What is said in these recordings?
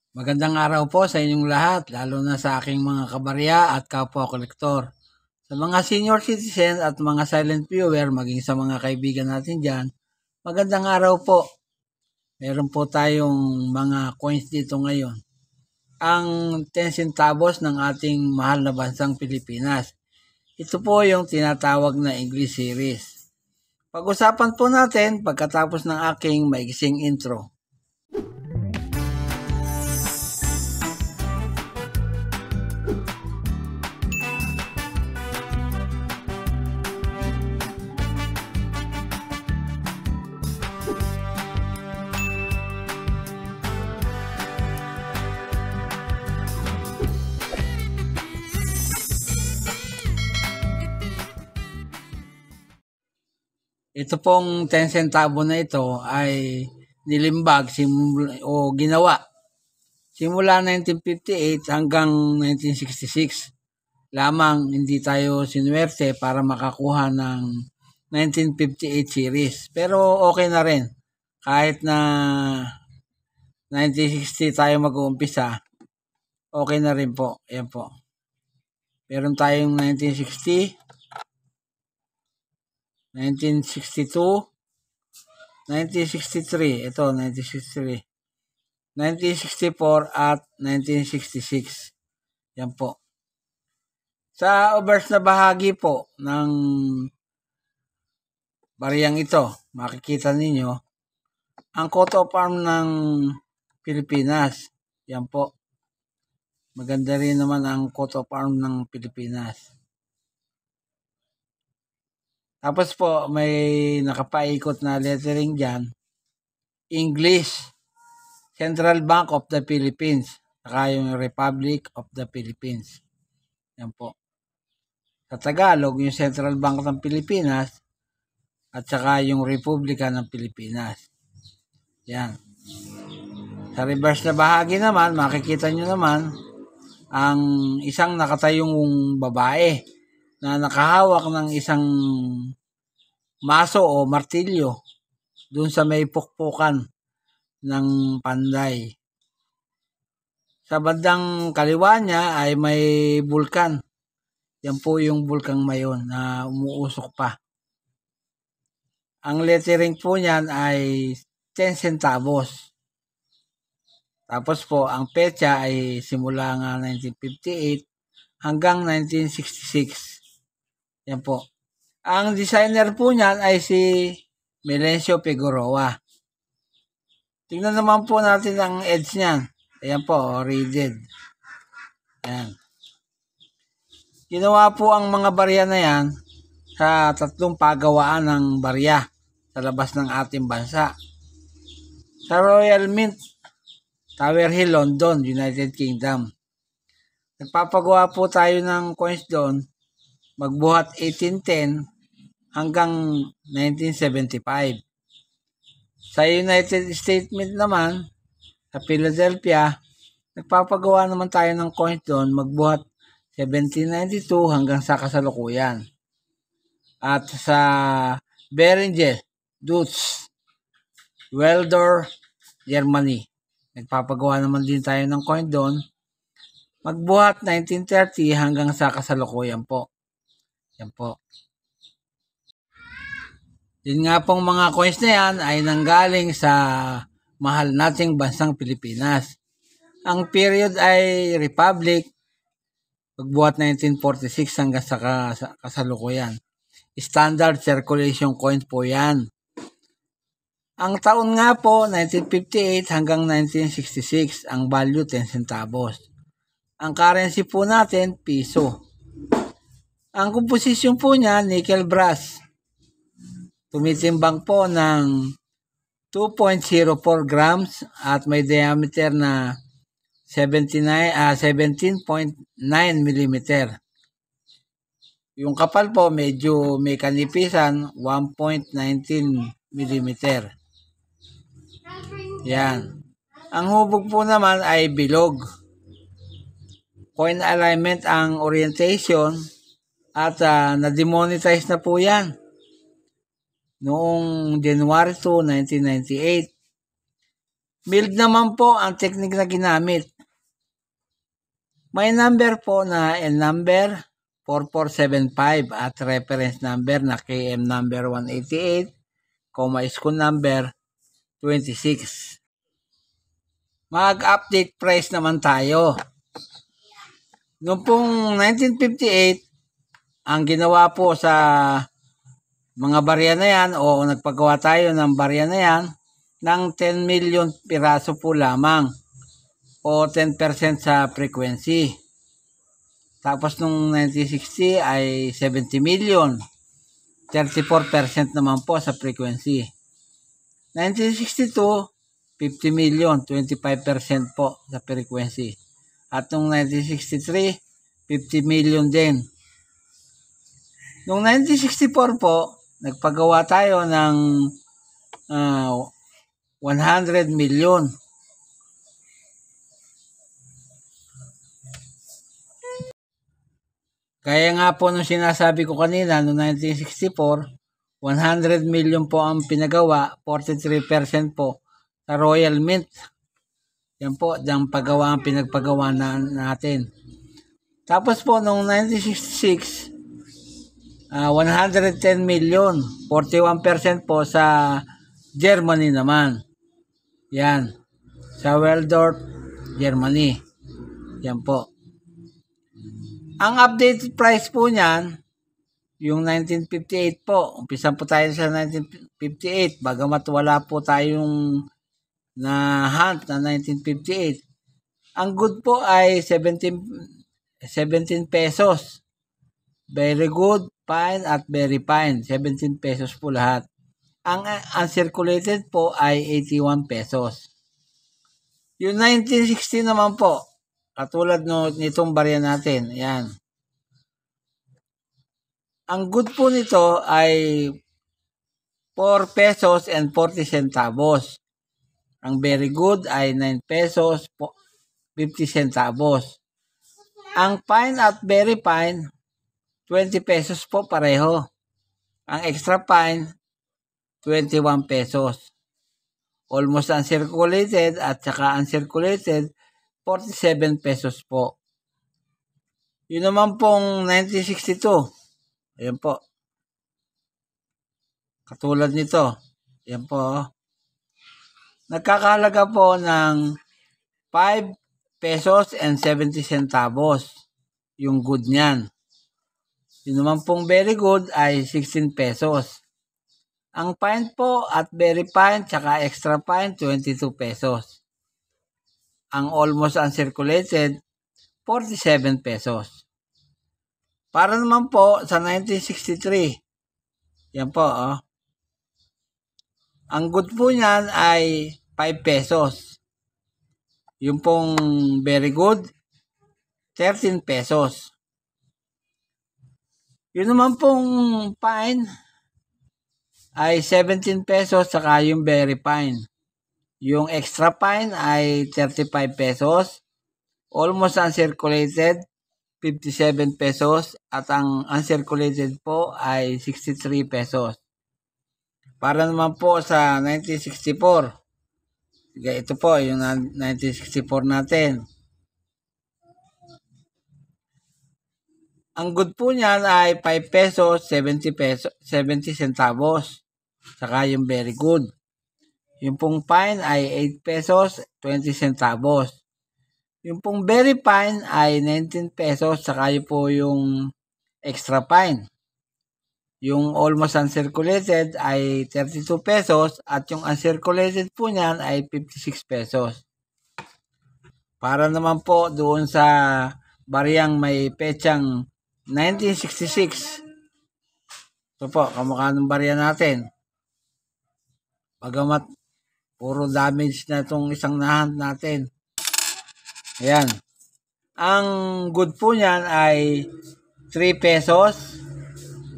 Magandang araw po sa inyong lahat, lalo na sa aking mga kabarya at kapwa-kolektor. Sa mga senior citizen at mga silent viewer, maging sa mga kaibigan natin dyan, magandang araw po. Meron po tayong mga coins dito ngayon. Ang 10 centavos ng ating mahal na bansang Pilipinas. Ito po yung tinatawag na English series. Pag-usapan po natin pagkatapos ng aking maiksing intro. Ito pong 10 centavo na ito ay nilimbag o ginawa simula 1958 hanggang 1966. Lamang hindi tayo sinuwerte para makakuha ng 1958 series. Pero okay na rin. Kahit na 1960 tayo mag-uumpisa, okay na rin po. Ayan po. Meron tayong 1960, 1962, 1963, ito 1963, 1964 at 1966. Yan po. Sa obverse na bahagi po ng bariyang ito, makikita ninyo ang coat of arms ng Pilipinas. Yan po. Maganda rin naman ang coat of arms ng Pilipinas. Tapos po, may nakapaikot na lettering dyan. English, Central Bank of the Philippines. Saka yung Republic of the Philippines. Yan po. Sa Tagalog, yung Central Bank ng Pilipinas at saka yung Republika ng Pilipinas. Yan. Sa reverse na bahagi naman, makikita nyo naman ang isang nakatayong babae na nakahawak ng isang maso o martilyo dun sa may pukpukan ng panday. Sa bandang kaliwa niya ay may bulkan. Yan po yung bulkang mayon na umuusok pa. Ang lettering po niyan ay 10 centavos. Tapos po, ang petsa ay simula nga 1958 hanggang 1966. Yan po. Ang designer po niyan ay si Melencio Figueroa. Tingnan naman po natin ang edge niyan. Ayan po, reeded. Ayan. Ginawa po ang mga barya na yan sa 3 pagawaan ng barya sa labas ng ating bansa. Sa Royal Mint, Tower Hill, London, United Kingdom. Nagpapagawa po tayo ng coins doon, magbuhat 1810 hanggang 1975. Sa United States Mint naman, sa Philadelphia, nagpapagawa naman tayo ng coins doon, magbuhat 1792 hanggang sa kasalukuyan. At sa Beringen, Dutch, Weldor, Germany, nagpapagawa naman din tayo ng coin doon, magbuhat 1930 hanggang sa kasalukuyan po. Yan po. Yun nga pong mga coins na yan ay nanggaling sa mahal nating bansang Pilipinas. Ang period ay Republic, magbuhat 1946 hanggang sa kasalukuyan. Standard circulation coins po yan. Ang taon nga po, 1958 hanggang 1966, ang value 10 centavos. Ang currency po natin, piso. Ang komposisyon po niya, nickel brass. Tumitimbang po ng 2.04 grams at may diameter na 17.9 mm. Yung kapal po medyo may kanipisan 1.19 mm. Yan. Ang hubog po naman ay bilog. Coin alignment ang orientation at na-demonetize na po yan noong January 2, 1998. Mild naman po ang technique na ginamit. May number po na N number 4475 at reference number na KM number 188, school number 26. Mag-update price naman tayo. Noong pong 1958, ang ginawa po sa mga barya na yan o nagpagawa tayo ng barya na yan ng 10 million piraso po lamang o 10% sa frequency. Tapos nung 1960 ay 70 million, 34% naman po sa frequency. 1962, 50 million, 25% po sa frequency. At nung 1963, 50 million din. Nung 1964 po, nagpagawa tayo ng 100 million. Kaya nga po nung sinasabi ko kanina, noong 1964, 100 million po ang pinagawa, 43% po sa Royal Mint. Yan po, diyang paggawa ang pinagpagawa natin. Tapos po noong 1966, 110 million, 41% po sa Germany naman. Yan, sa Waldorf, Germany. Yan po. Ang updated price po niyan, yung 1958 po. Umpisan po tayo sa 1958. Bagamat wala po tayong na-hunt na 1958. Ang good po ay 17 pesos. Very good, fine at very fine. 17 pesos po lahat. Ang uncirculated po ay 81 pesos. Yung 1960 naman po, katulad nitong barya natin, yan. Ang good po nito ay 4 pesos and 40 centavos. Ang very good ay 9 pesos 50 centavos. Ang fine at very fine, 20 pesos po pareho. Ang extra fine, 21 pesos. Almost uncirculated at saka uncirculated, 47 pesos po. Yun naman pong 1962. Ayan po. Katulad nito. Ayan po. Nagkakahalaga po ng 5 pesos and 70 centavos. Yung good niyan. Yun naman pong very good ay 16 pesos. Ang fine po at very fine tsaka extra fine, 22 pesos. Ang almost uncirculated, 47 pesos. Para naman po sa 1963, yan po, ang good po niyan ay 5 pesos. Yung pong very good, 13 pesos. Yun naman pong fine ay 17 pesos saka yung very fine. Yung extra fine ay 35 pesos. Almost uncirculated, 57 pesos at ang uncirculated po ay 63 pesos. Para naman po sa 1964. Sige, ito po yung 1964 natin. Ang good po niyan ay 5 pesos, 70 centavos. Saka yung very good. Yung pong fine ay 8 pesos, 20 centavos. Yung pong very fine ay 19 pesos, saka yun po yung extra fine. Yung almost uncirculated ay 32 pesos at yung uncirculated po niyan ay 56 pesos. Para naman po doon sa bariyang may petsang 1966. Ito po, kamukha ng barya natin. Bagamat puro damage na itong isang nahunt natin. Ayan. Ang good po niyan ay 3 pesos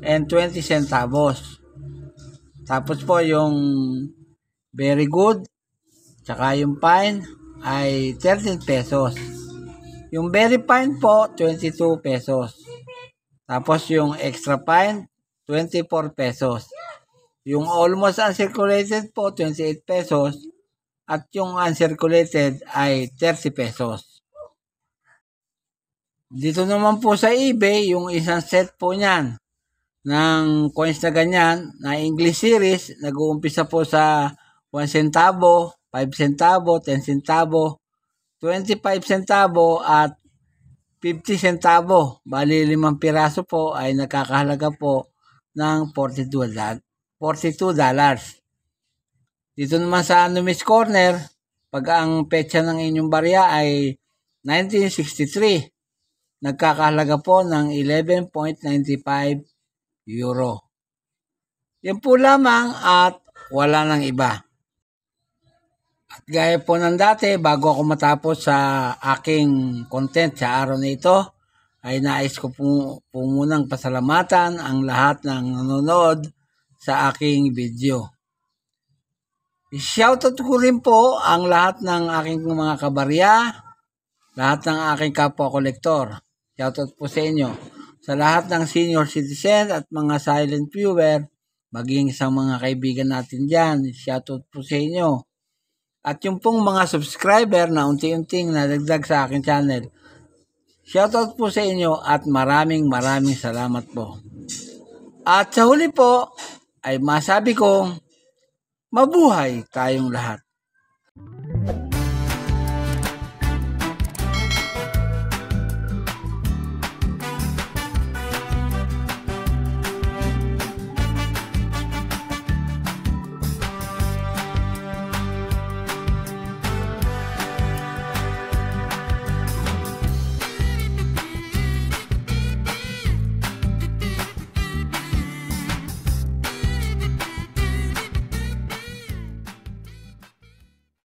and 20 centavos. Tapos po yung very good, tsaka yung fine ay 13 pesos. Yung very fine po, 22 pesos. Tapos yung extra fine, 24 pesos. Yung almost uncirculated po, 28 pesos. at yung uncirculated ay 30 pesos. Dito naman po sa eBay, yung isang set po niyan ng coins na ganyan, na English series, nag-uumpisa po sa 1 centavo, 5 centavo, 10 centavo, 25 centavo at 50 centavo. Bali 5 piraso po ay nagkakahalaga po ng $42. Dito naman sa Anumis Corner, pag ang petsa ng inyong barya ay 1963, nagkakahalaga po ng 11.95 euro. Yan po lamang at wala nang iba. At gaya po ng dati, bago ako matapos sa aking content sa araw na ito, ay nais ko po munang pasalamatan ang lahat ng nanonood sa aking video. Shoutout ko rin po ang lahat ng aking mga kabarya, lahat ng aking kapwa-kolektor. Shoutout po sa inyo. Sa lahat ng senior citizen at mga silent viewer, maging sa mga kaibigan natin dyan, shoutout po sa inyo. At yung pong mga subscriber na unti-unting nadagdag sa aking channel, shoutout po sa inyo at maraming salamat po. At sa huli po, ay masabi kong mabuhay tayong lahat.